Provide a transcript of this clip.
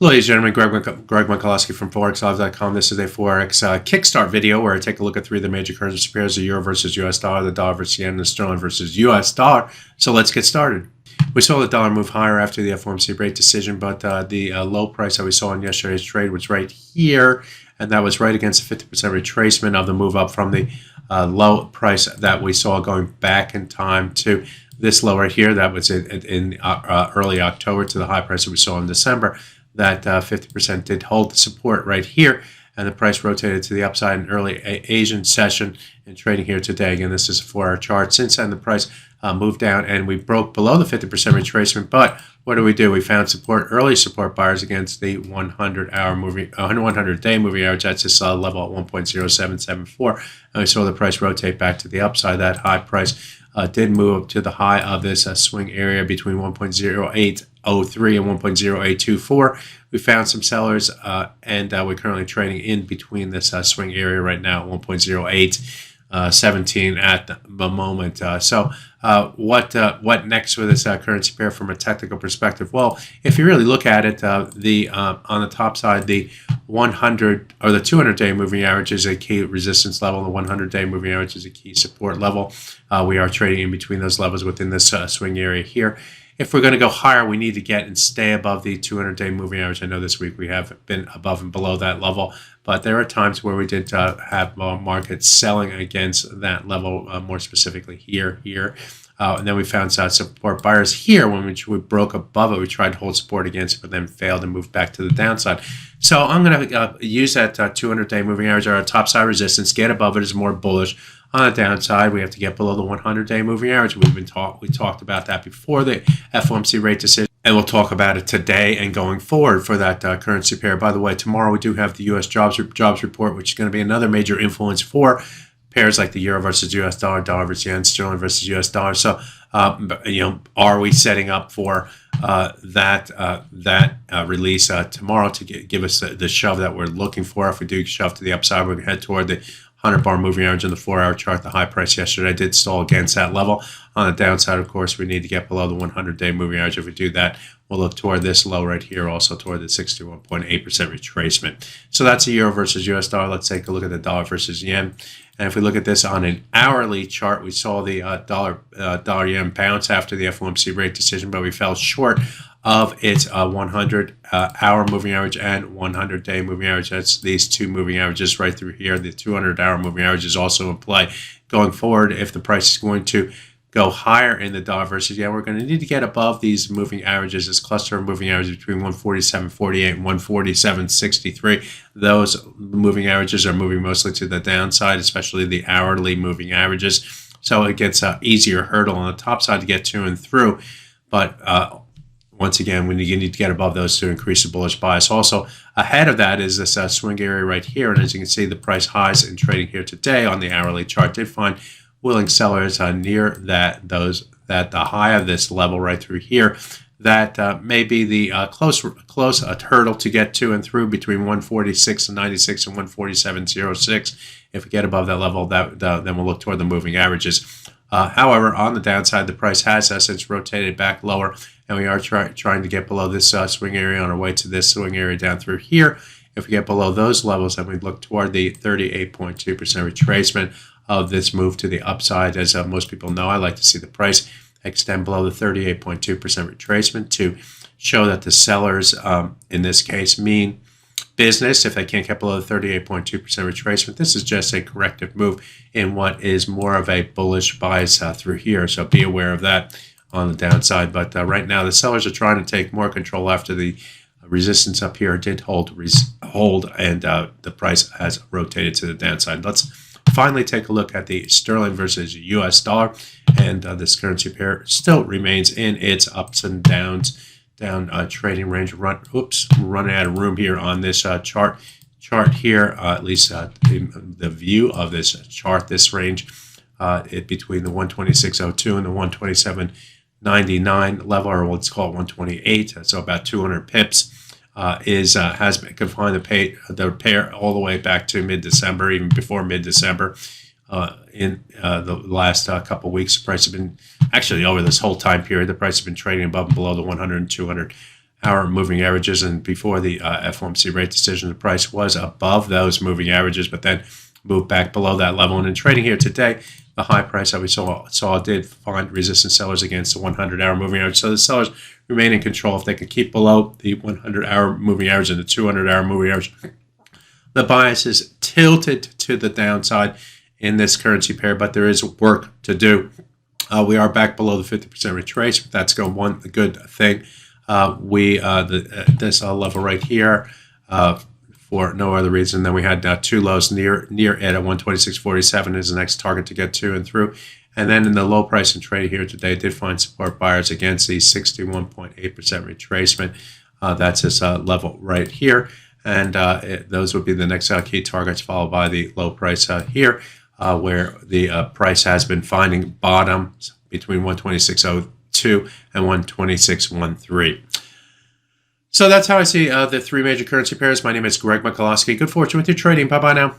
Hello, ladies and gentlemen. Greg Mikulowski from ForexLive.com. This is a Forex Kickstart video where I take a look at three of the major currency pairs: the euro versus US dollar, the dollar versus yen, and the sterling versus US dollar. So let's get started. We saw the dollar move higher after the FOMC rate decision, but the low price that we saw in yesterday's trade was right here, and that was right against the 50% retracement of the move up from the low price that we saw going back in time to this low right here. That was in early October to the high price that we saw in December. That 50% did hold the support right here, and the price rotated to the upside in early Asian session and trading here today. Again, this is a 4-hour chart. Since then, the price moved down, and we broke below the 50% retracement. But what do? We found support, early support buyers against the 100-day moving average. That's this level at 1.0774, and we saw the price rotate back to the upside. That high price did move up to the high of this swing area between 1.0803 and 1.0824. We found some sellers, and we're currently trading in between this swing area right now at 1.0817 at the moment. So what next with this currency pair from a technical perspective? Well, if you really look at it, on the top side, the 100 or the 200-day moving average is a key resistance level. The 100-day moving average is a key support level. We are trading in between those levels within this swing area here. If we're going to go higher, we need to get and stay above the 200-day moving average. I know this week we have been above and below that level, but there are times where we did have markets selling against that level, more specifically here. And then we found support buyers here when we broke above it. We tried to hold support against it, but then failed and moved back to the downside. So I'm going to use that 200-day moving average, our top side resistance, get above it is more bullish. On the downside, we have to get below the 100-day moving average. We talked about that before the FOMC rate decision, and we'll talk about it today and going forward for that currency pair. By the way, tomorrow we do have the U.S. jobs report, which is going to be another major influence for pairs like the euro versus US dollar, dollar versus yen, sterling versus US dollar. So, are we setting up for that release tomorrow to give us the shove that we're looking for? If we do shove to the upside, we're going to head toward the 100-bar moving average in the 4-hour chart. The high price yesterday did stall against that level. On the downside, of course, we need to get below the 100-day moving average. If we do that, we'll look toward this low right here, also toward the 61.8% retracement. So that's the euro versus US dollar. Let's take a look at the dollar versus yen. And if we look at this on an hourly chart, we saw the dollar yen bounce after the FOMC rate decision, but we fell short of its 100-hour moving average and 100-day moving average. That's these two moving averages right through here. The 200-hour moving average is also in play. Going forward, if the price is going to go higher in the dollar versus yen, we're going to need to get above these moving averages, this cluster of moving averages between 147.48 and 147.63. Those moving averages are moving mostly to the downside, especially the hourly moving averages. So it gets an easier hurdle on the top side to get to and through. But once again, we need to get above those to increase the bullish bias. Also, ahead of that is this swing area right here. And as you can see, the price highs in trading here today on the hourly chart did find willing sellers near the high of this level right through here. That may be the close hurdle to get to and through between 146.96 and 147.06. If we get above that level, then we'll look toward the moving averages. However, on the downside, the price has since rotated back lower, and we are trying to get below this swing area on our way to this swing area down through here. If we get below those levels, then we look toward the 38.2% retracement of this move to the upside. As most people know, I like to see the price extend below the 38.2% retracement to show that the sellers, in this case, mean business. If they can't get below the 38.2% retracement, this is just a corrective move in what is more of a bullish bias through here. So be aware of that on the downside. But right now, the sellers are trying to take more control after the resistance up here did hold, and the price has rotated to the downside. Let's finally take a look at the sterling versus US dollar, and this currency pair still remains in its ups and downs, trading range. Running out of room here on this chart here, at least the view of this chart, this range, between the 126.02 and the 127.99 level, or let's call it 128, so about 200 pips. Has been confined the pair all the way back to mid-December, even before mid-December. In the last couple of weeks, the price has been, actually over this whole time period, the price has been trading above and below the 100 and 200 hour moving averages, and before the FOMC rate decision, the price was above those moving averages, but then moved back below that level. And in trading here today, the high price that we saw did find resistance sellers against the 100-hour moving average. So the sellers remain in control. If they can keep below the 100-hour moving average and the 200-hour moving average, the bias is tilted to the downside in this currency pair, but there is work to do. We are back below the 50% retracement. That's a good thing. This level right here, for no other reason than we had two lows near it at 126.47 is the next target to get to and through. And then in the low price and trade here today, did find support buyers against the 61.8% retracement. That's this level right here. And those would be the next key targets, followed by the low price here, where the price has been finding bottoms between 126.02 and 126.13. So that's how I see the three major currency pairs. My name is Greg Mikulowski. Good fortune with your trading. Bye-bye now.